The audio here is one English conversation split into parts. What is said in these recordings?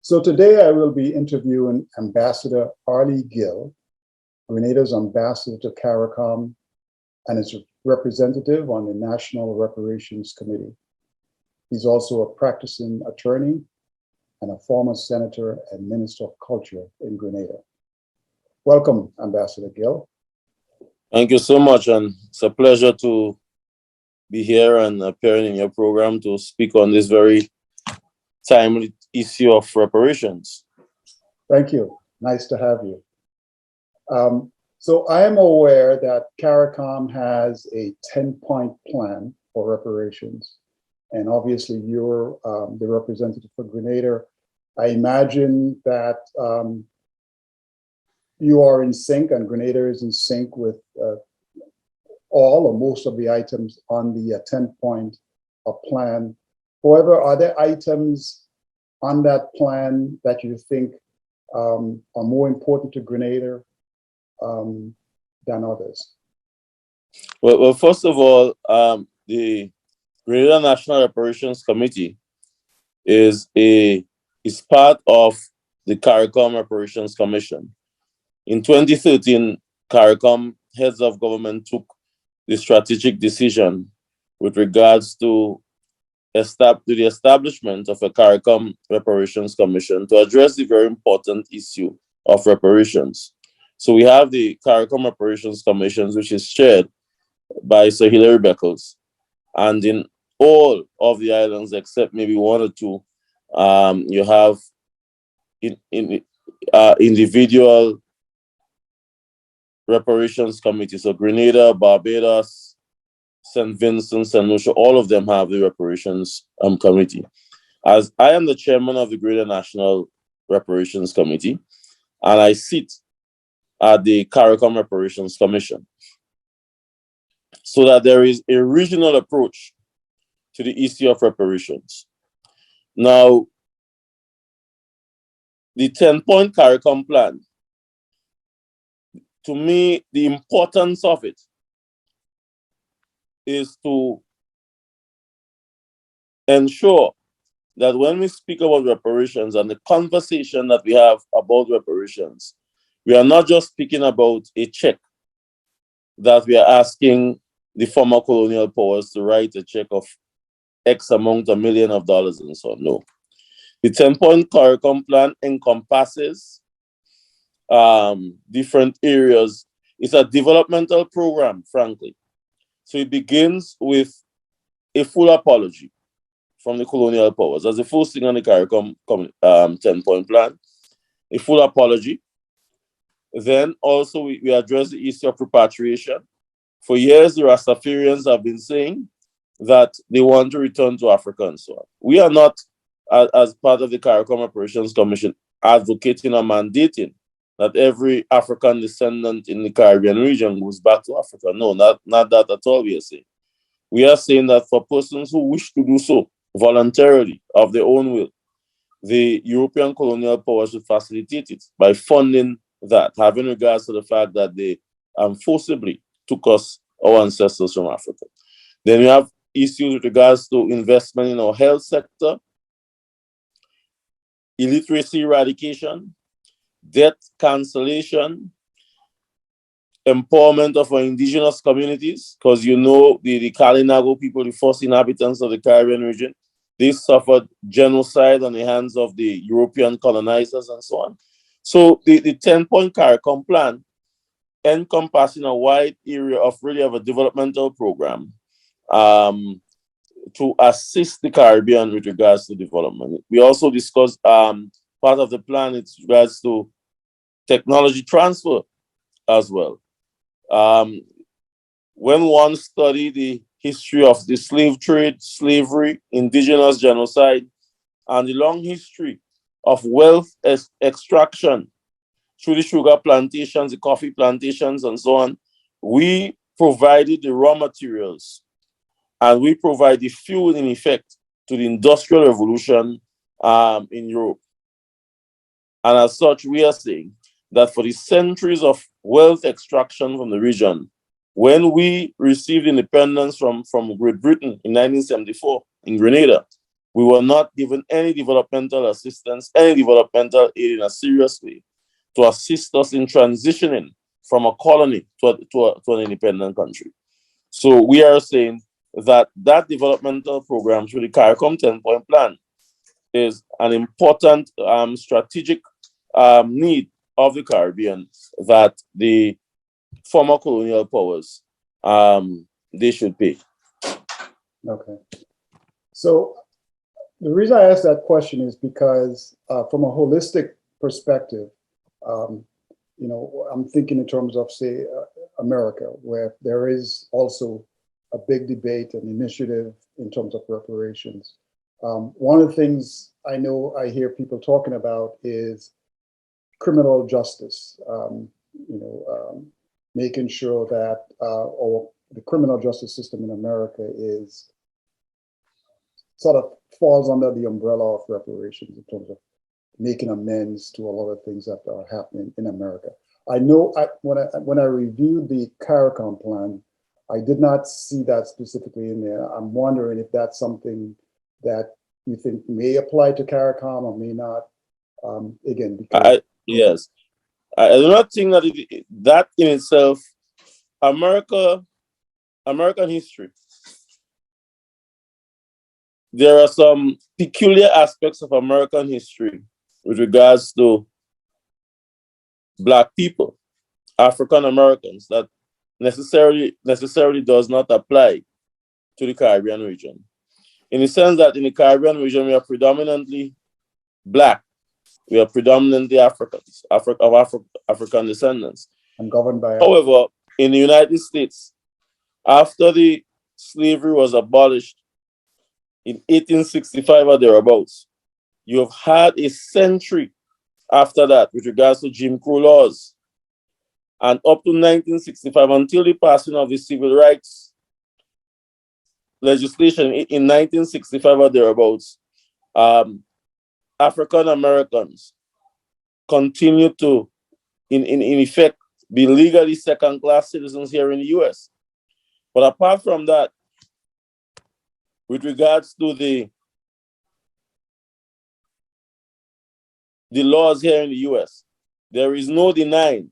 So today I will be interviewing Ambassador Arley Gill, Grenada's ambassador to CARICOM and is representative on the National Reparations Committee. He's also a practicing attorney and a former senator and minister of culture in Grenada. Welcome, Ambassador Gill. Thank you so much, and it's a pleasure to be here and appearing in your program to speak on this very timely issue of reparations. Thank you. Nice to have you. So I am aware that CARICOM has a 10-point plan for reparations, and obviously you're the representative for Grenada. I imagine that you are in sync, and Grenada is in sync with all or most of the items on the 10-point plan. However, are there items on that plan that you think are more important to Grenada than others? Well, first of all, the Grenada National Reparations Committee is part of the CARICOM Reparations Commission. In 2013, CARICOM heads of government took the strategic decision with regards to the establishment of a CARICOM Reparations Commission to address the very important issue of reparations. So we have the CARICOM Reparations Commission, which is chaired by Sir Hilary Beckles, and in all of the islands except maybe one or two, you have individual reparations committees. So Grenada, Barbados, St. Vincent, St. Lucia, all of them have the reparations committee. As I am the chairman of the Grenada National Reparations Committee, and I sit at the CARICOM Reparations Commission, so that there is a regional approach to the issue of reparations. Now, the 10-point CARICOM plan, to me, the importance of it is to ensure that when we speak about reparations and the conversation that we have about reparations, we are not just speaking about a check that we are asking the former colonial powers to write a check of X amount, $1 million and so on. No. The 10-point CARICOM plan encompasses different areas. It's a developmental program, frankly. So it begins with a full apology from the colonial powers. That's the first thing on the CARICOM 10-point plan, a full apology. Then also we address the issue of repatriation. For years, the Rastafarians have been saying that they want to return to Africa and so on. We are not, as part of the CARICOM Reparations Commission, advocating or mandating that every African descendant in the Caribbean region goes back to Africa. No, not that at all we are saying. We are saying that for persons who wish to do so voluntarily, of their own will, the European colonial powers should facilitate it by funding that, having regards to the fact that they forcibly took our ancestors from Africa. Then we have issues with regards to investment in our health sector, illiteracy eradication, debt cancellation, empowerment of our indigenous communities, because you know the Kalinago people, the first inhabitants of the Caribbean region, they suffered genocide on the hands of the European colonizers and so on. So the 10-point CARICOM plan encompassing a wide area of a developmental program to assist the Caribbean with regards to development. We also discussed part of the plan with regards to technology transfer as well. When one studies the history of the slave trade, slavery, indigenous genocide, and the long history of wealth extraction through the sugar plantations, the coffee plantations, and so on, we provided the raw materials and we provide the fuel in effect to the Industrial Revolution in Europe. And as such, we are saying that for the centuries of wealth extraction from the region, when we received independence from Great Britain in 1974 in Grenada, We were not given any developmental assistance, any developmental aid in a serious way to assist us in transitioning from a colony to an independent country. So we are saying that that developmental program through the CARICOM 10-point plan is an important strategic need of the Caribbean that the former colonial powers they should pay. Okay. So the reason I asked that question is because from a holistic perspective, you know, I'm thinking in terms of, say, America, where there is also a big debate and initiative in terms of reparations. One of the things I know I hear people talking about is criminal justice, making sure that the criminal justice system in America is sort of falls under the umbrella of reparations in terms of making amends to a lot of things that are happening in America. I know when I reviewed the CARICOM plan, I did not see that specifically in there. I'm wondering if that's something that you think may apply to CARICOM or may not. Again, because yes, I do not think that that in itself, American history, there are some peculiar aspects of American history with regards to Black people, African Americans, that necessarily does not apply to the Caribbean region. In the sense that in the Caribbean region, we are predominantly Black. We are predominantly Africans, African descendants. I'm governed by. However, in the United States, after the slavery was abolished in 1865 or thereabouts, you have had a century after that with regards to Jim Crow laws. And up to 1965, until the passing of the civil rights legislation in 1965 or thereabouts, African Americans continue to, in effect, be legally second-class citizens here in the US. But apart from that, with regards to the laws here in the US, there is no denying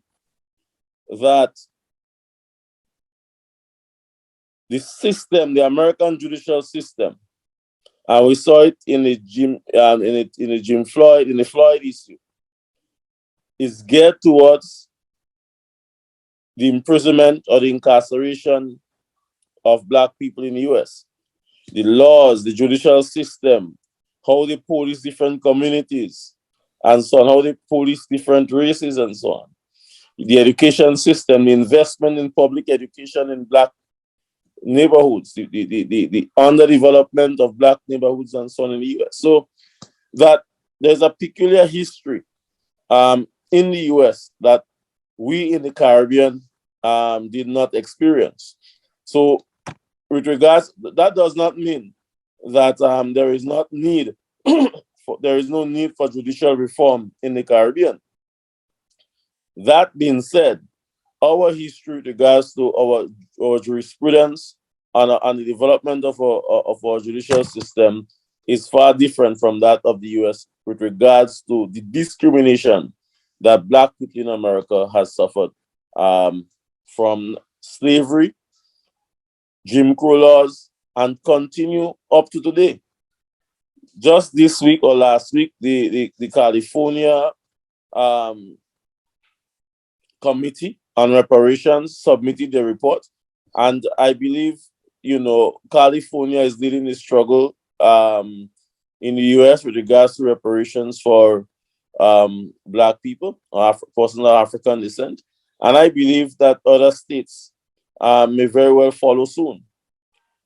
that the system, the American judicial system, and we saw it in the Floyd issue, is geared towards the imprisonment or the incarceration of Black people in the US. The laws, the judicial system, how they police different communities, and so on, how they police different races and so on. The education system, the investment in public education in Black neighborhoods, the underdevelopment of Black neighborhoods and so on in the US. So that there's a peculiar history in the US that we in the Caribbean did not experience. So with regards, that does not mean that there is not need there is no need for judicial reform in the Caribbean. That being said, our history with regards to our jurisprudence and the development of our judicial system is far different from that of the US with regards to the discrimination that Black people in America has suffered from slavery, Jim Crow laws, and continue up to today. Just this week or last week, the California Committee on Reparations submitted the report, and I believe, California is leading the struggle in the US with regards to reparations for Black people or persons of African descent, and I believe that other states may very well follow soon.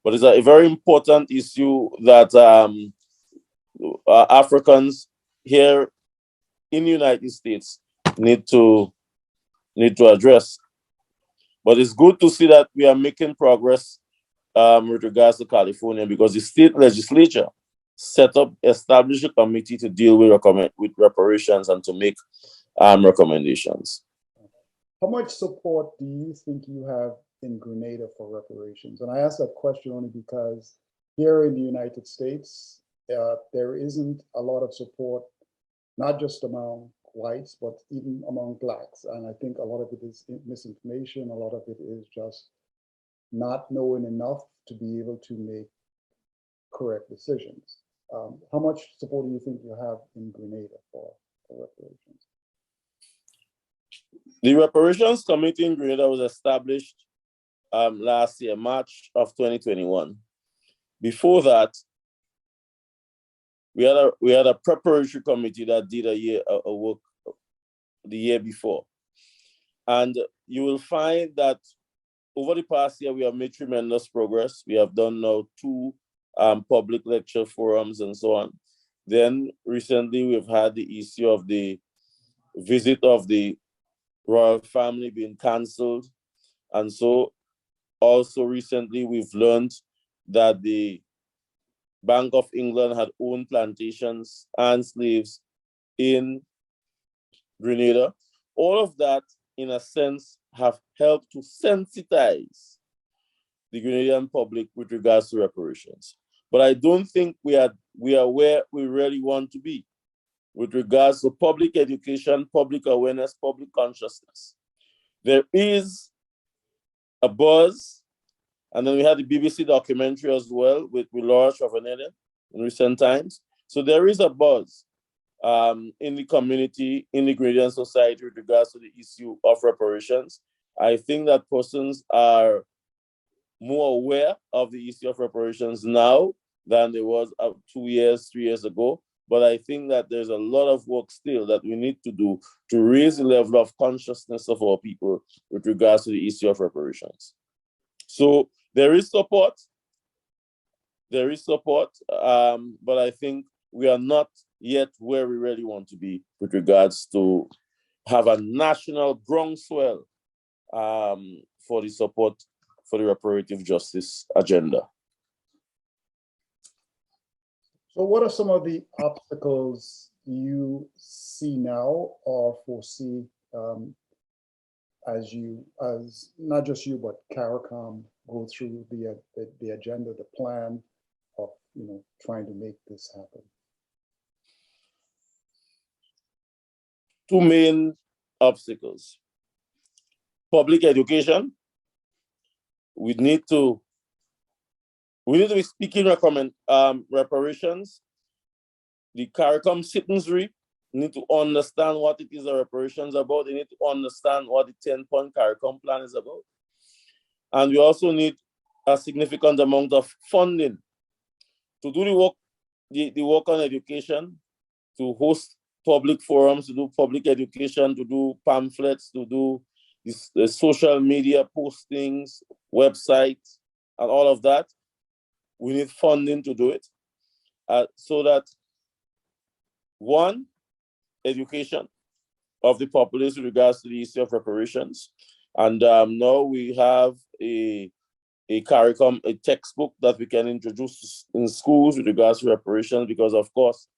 But it's a very important issue that Africans here in the United States need to address. But it's good to see that we are making progress with regards to California, because the state legislature established a committee to deal with reparations and to make recommendations. How much support do you think you have in Grenada for reparations? And I ask that question only because here in the United States, there isn't a lot of support, not just among whites, but even among blacks. And I think a lot of it is misinformation. A lot of it is just not knowing enough to be able to make correct decisions. How much support do you think you have in Grenada for reparations? The Reparations Committee in Grenada was established last year, March of 2021. Before that, we had a preparatory committee that did a work the year before. And you will find that over the past year, we have made tremendous progress. We have done now 2 public lecture forums and so on. Then recently, we've had the issue of the visit of the royal family being cancelled. And so also recently, we've learned that the Bank of England had owned plantations and slaves in Grenada. All of that, in a sense, have helped to sensitize the Grenadian public with regards to reparations. But I don't think we are where we really want to be with regards to public education, public awareness, public consciousness. There is a buzz. And then we had the BBC documentary as well with Laura Chavaneda in recent times. So there is a buzz in the community, in the Grenadian society with regards to the issue of reparations. I think that persons are more aware of the issue of reparations now than there was 2 years, 3 years ago. But I think that there's a lot of work still that we need to do to raise the level of consciousness of our people with regards to the issue of reparations. So there is support, but I think we are not yet where we really want to be with regards to have a national groundswell for the support for the reparative justice agenda. So what are some of the obstacles you see now or foresee as not just you, but CARICOM go through the agenda, the plan of trying to make this happen? 2 main obstacles. Public education. We need to be speaking reparations. The CARICOM citizenry need to understand what it is the reparations about. They need to understand what the 10-point CARICOM plan is about. And we also need a significant amount of funding to do the work on education, to host public forums, to do public education, to do pamphlets, to do the social media postings, websites, and all of that. We need funding to do it so that, one, education of the populace with regards to the issue of reparations. And now we have a CARICOM, a textbook that we can introduce in schools with regards to reparations, because of course,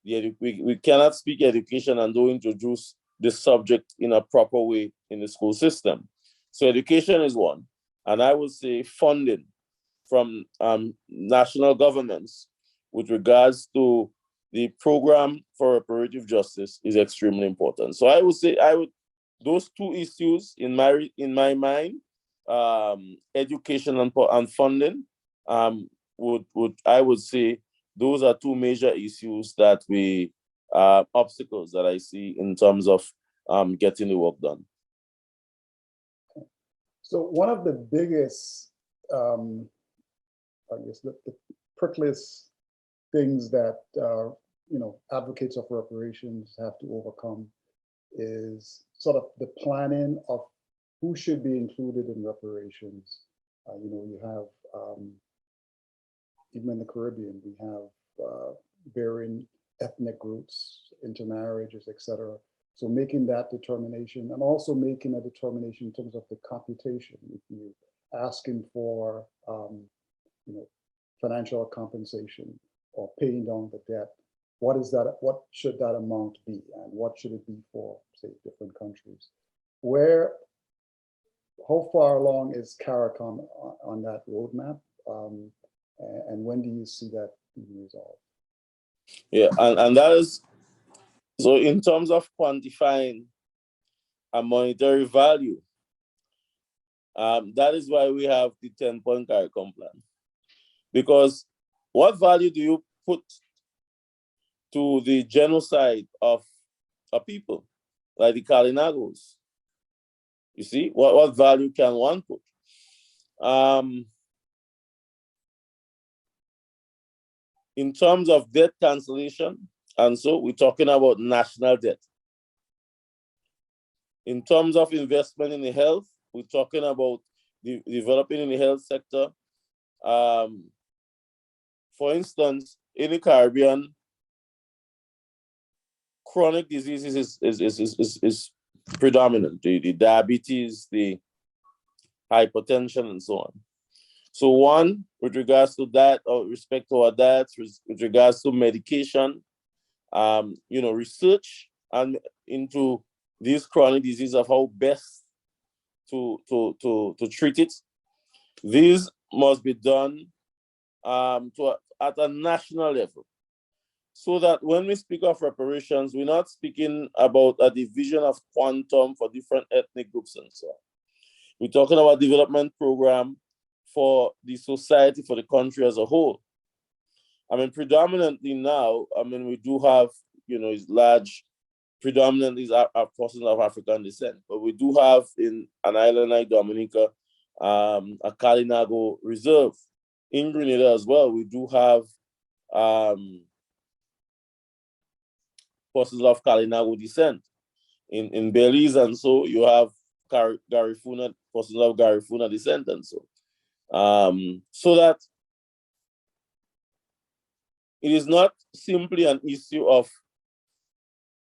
we cannot speak education and don't introduce this subject in a proper way in the school system. So education is one. And I would say funding from national governments with regards to the program for reparative justice is extremely important. So I would say those 2 issues in my mind, education and funding, I would say those are 2 major issues that obstacles that I see in terms of getting the work done. So one of the biggest, I guess, the prickliest things that advocates of reparations have to overcome is sort of the planning of who should be included in reparations. You have, even in the Caribbean, we have varying ethnic groups, intermarriages, etc. So making that determination, and also making a determination in terms of the computation. If you're asking for financial compensation or paying down the debt, what what should that amount be, and what should it be for, say, different countries? How far along is CARICOM on that roadmap? And when do you see that be resolved. Yeah, and that is, so in terms of quantifying a monetary value, that is why we have the 10-point CARICOM plan. Because what value do you put to the genocide of a people, like the Kalinagos? You see, what value can one put? In terms of debt cancellation, and so we're talking about national debt. In terms of investment in the health, we're talking about developing in the health sector. For instance, in the Caribbean, chronic diseases is predominant. The diabetes, the hypertension, and so on. So one, with regards to that, or respect to our diets, with regards to medication, research and into these chronic diseases of how best to treat it. These must be done at a national level, so that when we speak of reparations, we're not speaking about a division of quantum for different ethnic groups and so on. We're talking about development program for the society, for the country as a whole. I mean, predominantly now, we do have, large, predominantly are persons of African descent, but we do have in an island like Dominica, a Kalinago reserve. In Grenada as well, we do have persons of Kalinago descent. In Belize, and so you have Garifuna, persons of Garifuna descent, and so. So that it is not simply an issue of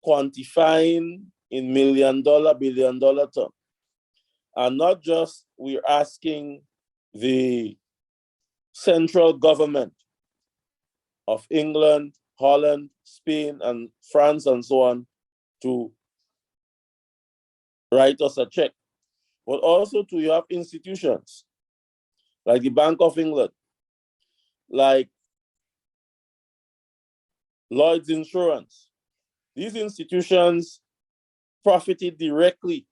quantifying in $1 million, $1 billion terms. And not just we're asking the central government of England, Holland, Spain, and France, and so on, to write us a check, but also to you have institutions like the Bank of England, like Lloyd's Insurance. These institutions profited directly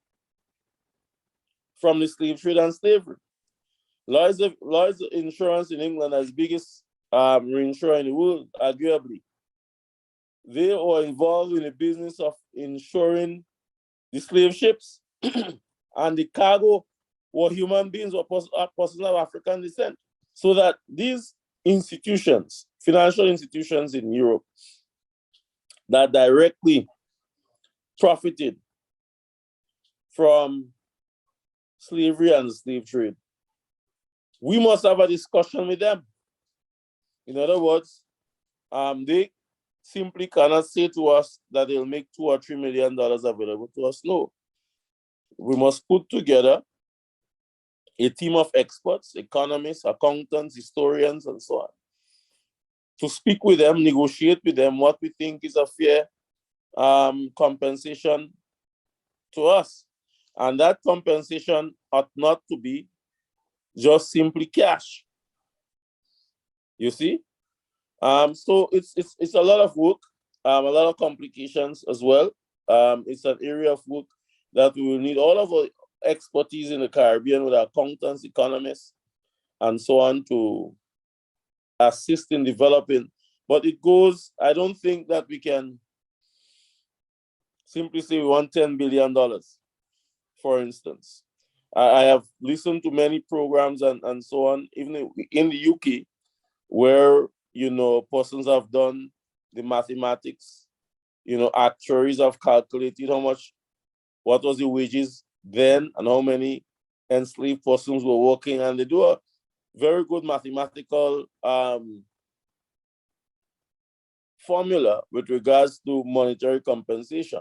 from the slave trade and slavery. Lloyd's Insurance in England is the biggest reinsurer in the world, arguably. They were involved in the business of insuring the slave ships, and the cargo were human beings or persons of African descent. So that these institutions, financial institutions in Europe, that directly profited from slavery and the slave trade, we must have a discussion with them. In other words, they simply cannot say to us that they'll make $2 or $3 million available to us. No. We must put together a team of experts, economists, accountants, historians, and so on, to speak with them, negotiate with them what we think is a fair compensation to us. And that compensation ought not to be just simply cash. You see? So it's a lot of work, a lot of complications as well. It's an area of work that we will need all of our expertise in the Caribbean with accountants, economists, and so on to assist in developing. But it goes, I don't think that we can simply say we want $10 billion, for instance. I have listened to many programs and so on, even in the UK, where, persons have done the mathematics, actuaries have calculated what was the wages then and how many enslaved persons were working, and they do a very good mathematical formula with regards to monetary compensation.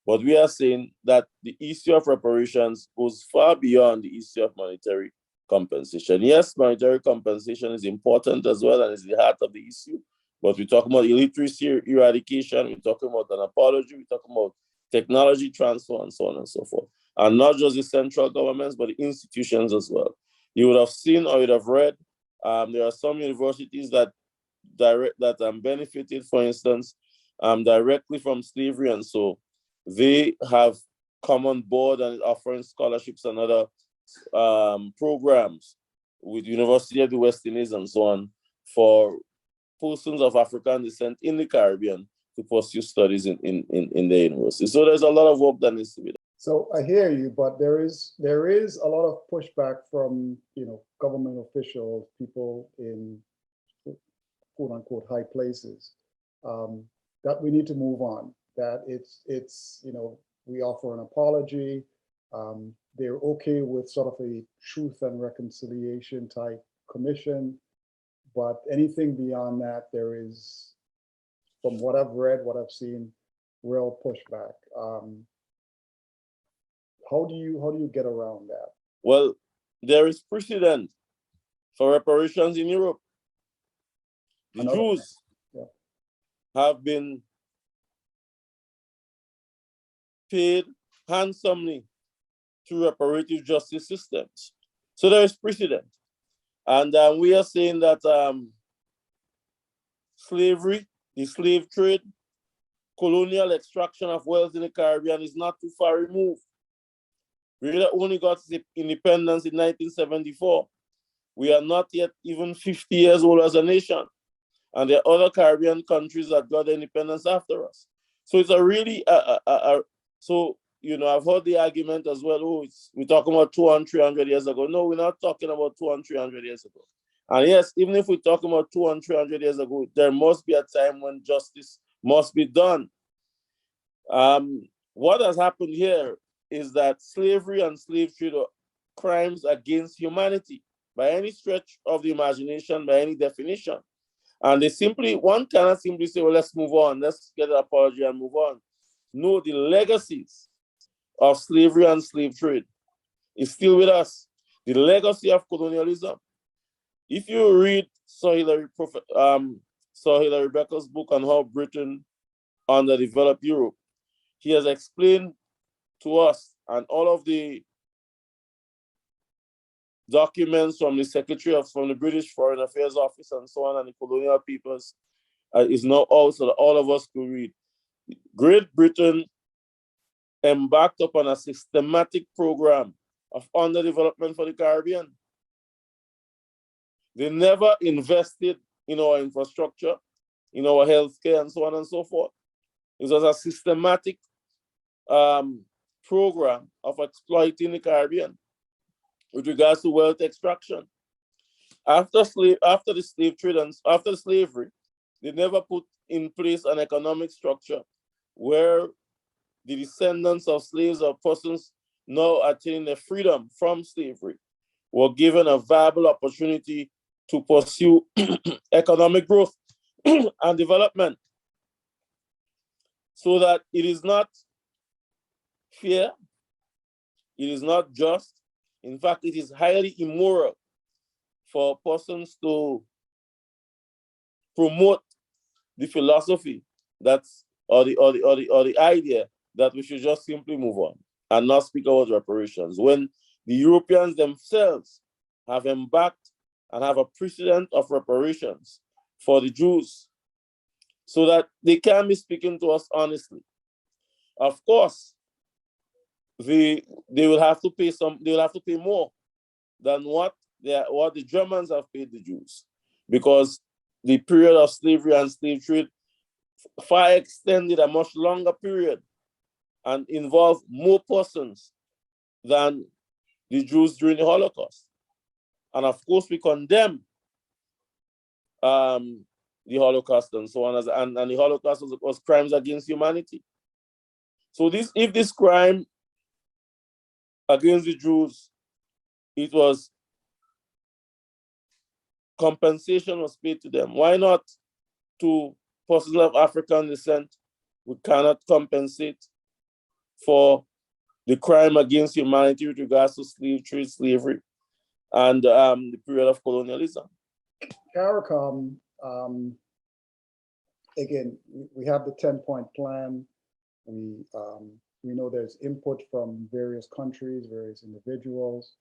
But we are saying that the issue of reparations goes far beyond the issue of monetary compensation. Yes, monetary compensation is important as well and is the heart of the issue, but we're talking about illiteracy eradication, we're talking about an apology, we're talking about technology transfer, and so on and so forth. And not just the central governments, but the institutions as well. You would have seen or you'd have read, there are some universities that benefited, for instance, directly from slavery, and so they have come on board and offering scholarships and other programs with University of the West Indies and so on for persons of African descent in the Caribbean to pursue studies in the university. So there's a lot of work that needs to be done. So I hear you, but there is a lot of pushback from government officials, people in quote unquote high places, that we need to move on. That it's we offer an apology. They're okay with sort of a truth and reconciliation type commission, but anything beyond that, there is, from what I've read, what I've seen, real pushback. How do you get around that? Well, there is precedent for reparations in Europe. The Jews have been paid handsomely through reparative justice systems. So there is precedent. And we are saying that slavery, the slave trade, colonial extraction of wealth in the Caribbean is not too far removed. We only got independence in 1974. We are not yet even 50 years old as a nation. And there are other Caribbean countries that got independence after us. So it's a really, so, I've heard the argument as well, we're talking about 200, 300 years ago. No, we're not talking about 200, 300 years ago. And yes, even if we're talking about 200, 300 years ago, there must be a time when justice must be done. What has happened here is that slavery and slave trade are crimes against humanity by any stretch of the imagination, by any definition. And one cannot simply say, well, let's move on, let's get an apology and move on. No, the legacies of slavery and slave trade is still with us. The legacy of colonialism. If you read Sir Hilary Becker's book on how Britain underdeveloped Europe, he has explained to us, and all of the documents from the from the British Foreign Affairs Office and so on, and the colonial papers is now out so that all of us could read. Great Britain embarked upon a systematic program of underdevelopment for the Caribbean. They never invested in our infrastructure, in our healthcare, and so on and so forth. It was a systematic program of exploiting the Caribbean with regards to wealth extraction. After the slave trade and after slavery, they never put in place an economic structure where the descendants of slaves or persons now attaining their freedom from slavery were given a viable opportunity to pursue economic growth and development, so that it is not fair, it is not just. In fact, it is highly immoral for persons to promote the philosophy or the idea that we should just simply move on and not speak about reparations, when the Europeans themselves have embarked and have a precedent of reparations for the Jews, so that they can be speaking to us honestly. Of course, they will have to pay more than what the Germans have paid the Jews, because the period of slavery and slave trade far extended a much longer period and involved more persons than the Jews during the Holocaust. And of course, we condemn the Holocaust and so on, and the Holocaust was crimes against humanity. So if this crime against the Jews, it was compensation was paid to them, why not to persons of African descent? We cannot compensate for the crime against humanity with regards to slave trade, slavery, and the period of colonialism. CARICOM, again, we have the 10-point plan. We know there's input from various countries, various individuals.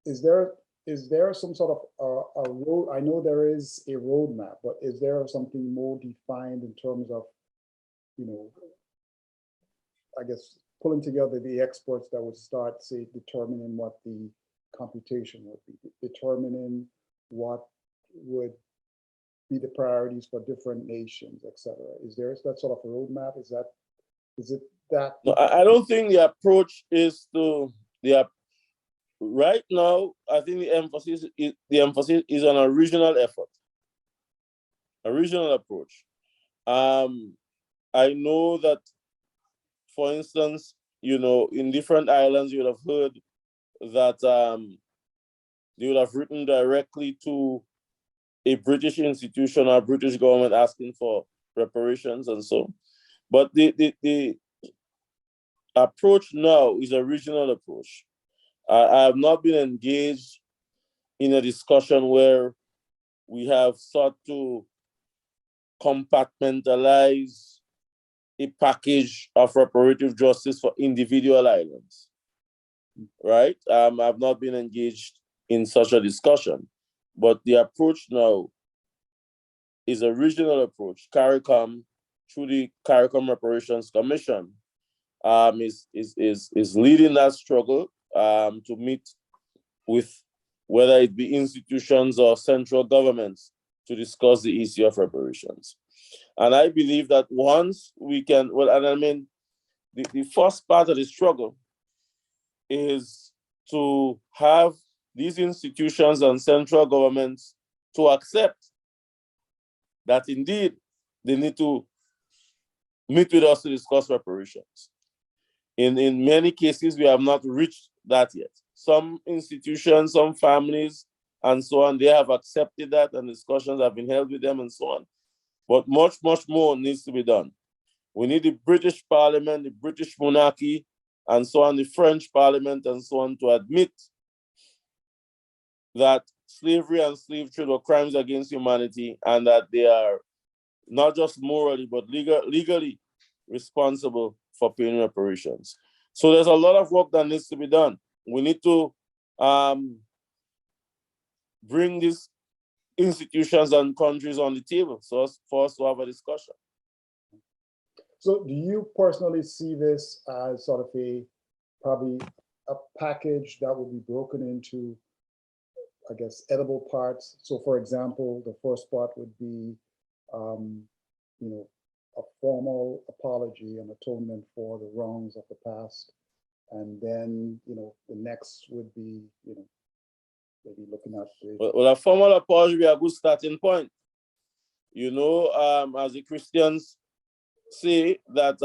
Is there is there some sort of a road? I know there is a roadmap, but is there something more defined in terms of, you know, I guess pulling together the experts that would start, say, determining what the computation would be, determining what would be the priorities for different nations, et cetera? Is there that sort of a roadmap? Is it that? No, I don't think the approach is to right now. I think the emphasis is on a regional effort, a regional approach. I know that, for instance, you know, in different islands, you would have heard that they would have written directly to a British institution or British government asking for reparations and so. But the approach now is a regional approach. I have not been engaged in a discussion where we have sought to compartmentalize a package of reparative justice for individual islands, right? I've not been engaged in such a discussion, but the approach now is a regional approach. CARICOM, through the CARICOM Reparations Commission, is leading that struggle to meet with whether it be institutions or central governments to discuss the issue of reparations. And I believe that once we can, well, and I mean, the first part of the struggle is to have these institutions and central governments to accept that indeed they need to meet with us to discuss reparations. In many cases, we have not reached that yet. Some institutions, some families, and so on, they have accepted that, and discussions have been held with them and so on. But much, much more needs to be done. We need the British Parliament, the British monarchy, and so on, the French Parliament, and so on, to admit that slavery and slave trade were crimes against humanity, and that they are not just morally, but legally responsible for paying reparations. So there's a lot of work that needs to be done. We need to bring these institutions and countries on the table for us to have a discussion. So do you personally see this as sort of probably a package that will be broken into, I guess, edible parts? So for example, the first part would be, you know, a formal apology and atonement for the wrongs of the past. And then, you know, the next would be, you know, maybe looking at well, a formal apology would be a good starting point. You know, as the Christians say that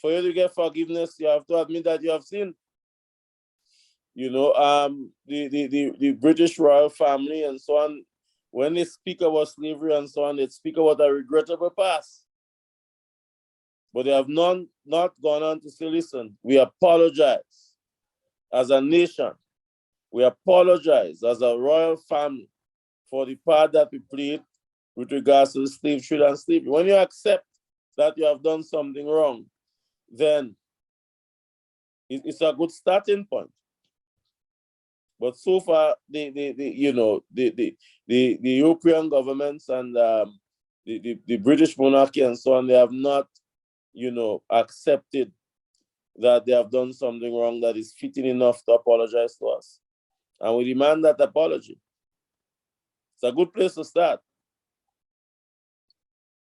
for you to get forgiveness, you have to admit that you have sinned. You know, the British royal family and so on, when they speak about slavery and so on, they speak about a regrettable past. But they have not gone on to say, listen, we apologize as a nation. We apologize as a royal family for the part that we played with regards to the slave trade and slavery. When you accept that you have done something wrong, then it's a good starting point. But so far, the European governments and the British monarchy and so on, they have not, you know, accepted that they have done something wrong that is fitting enough to apologize to us. And we demand that apology. It's a good place to start.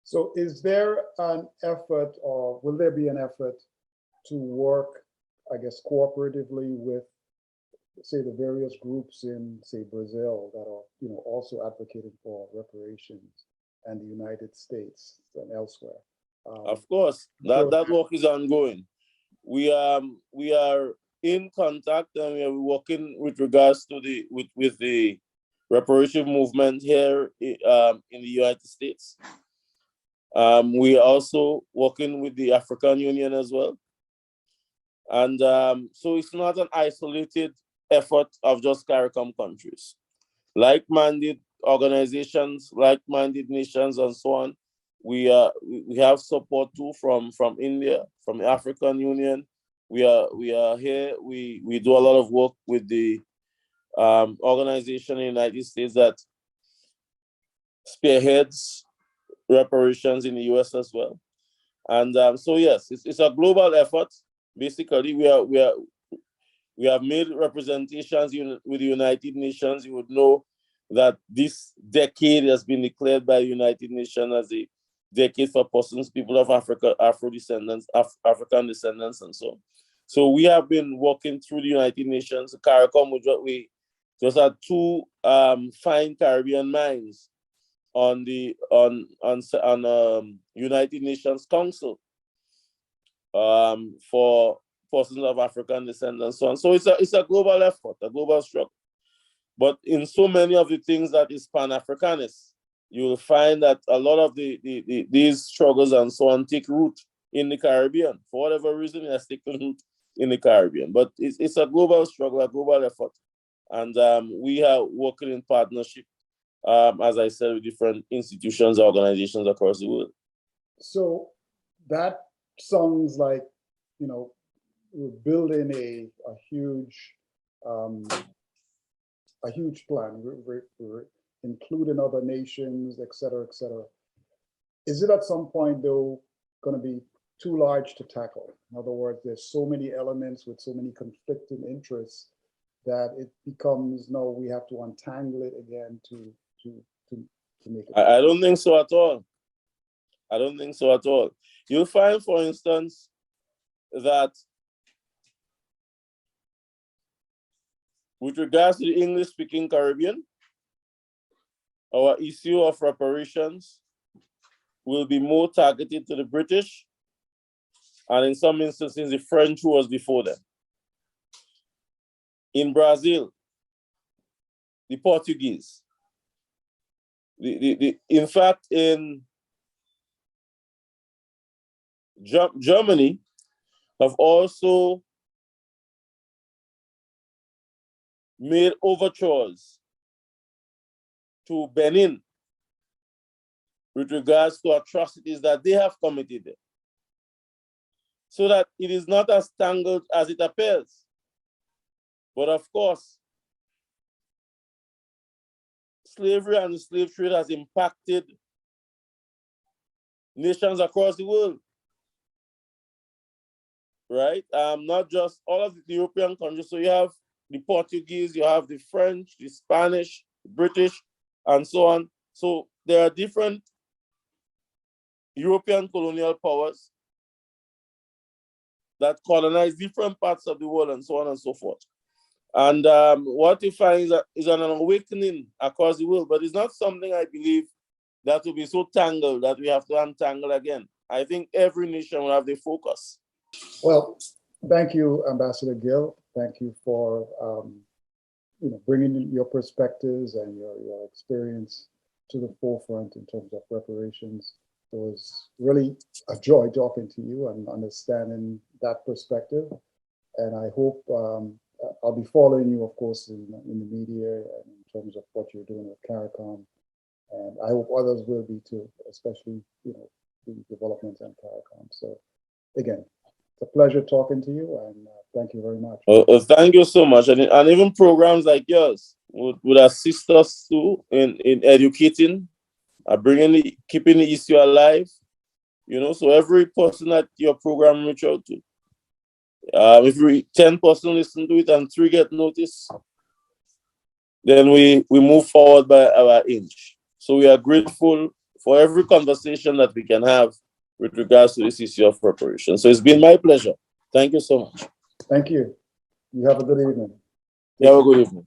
So is there an effort, or will there be an effort to work, I guess, cooperatively with, say, the various groups in, say, Brazil that are, you know, also advocating for reparations, and the United States and elsewhere? Of course, that work is ongoing. We are in contact, and we are working with regards to with the reparation movement here in the United States. We are also working with the African Union as well. And so it's not an isolated effort of just CARICOM countries. Like-minded organizations, like-minded nations, and so on. We have support too from India, from the African Union. We are here. We do a lot of work with the organization in the United States that spearheads reparations in the US as well. And so yes, it's a global effort. Basically, we have made representations with the United Nations. You would know that this decade has been declared by the United Nations as a decade for persons, people of Africa, Afro descendants, African descendants, and so on. So we have been working through the United Nations. CARICOM, we just had two fine Caribbean mines on the United Nations Council for persons of African descent and so on. So it's a global effort, a global struggle. But in so many of the things that is Pan-Africanist, you will find that a lot of these struggles and so on take root in the Caribbean. For whatever reason, it has taken root in the Caribbean. But it's a global struggle, a global effort. And we are working in partnership, as I said, with different institutions, organizations across the world. So that sounds like, you know, we're building a huge plan. We're including other nations, et cetera, et cetera. Is it at some point, though, going to be too large to tackle? In other words, there's so many elements with so many conflicting interests that it becomes, no, we have to untangle it again to make it. I don't think so at all. I don't think so at all. You'll find, for instance, that with regards to the English-speaking Caribbean, our issue of reparations will be more targeted to the British, and in some instances, the French, who was before them. In Brazil, the Portuguese. In fact, in Germany, have also made overtures to Benin with regards to atrocities that they have committed there, so that it is not as tangled as it appears. But of course, slavery and the slave trade has impacted nations across the world, right? Not just all of the European countries. So you have the Portuguese, you have the French, the Spanish, the British, and so on. So there are different European colonial powers that colonize different parts of the world and so on and so forth. And what you find is an awakening across the world, but it's not something I believe that will be so tangled that we have to untangle again. I think every nation will have the focus. Well, thank you, Ambassador Gill. Thank you for bringing your perspectives and your experience to the forefront in terms of reparations. It was really a joy talking to you and understanding that perspective. And I hope I'll be following you, of course, in the media and in terms of what you're doing with CARICOM. And I hope others will be too, especially, the developments in CARICOM. So again, it's a pleasure talking to you, and thank you very much. Thank you so much. And even programs like yours would assist us too in educating, keeping the issue alive. So every person that your program reach out to, if 10 person listen to it and 3 get notice, then we move forward by our inch. So we are grateful for every conversation that we can have with regards to this issue of reparation. So it's been my pleasure. Thank you so much. Thank you. You have a good evening. You have a good evening.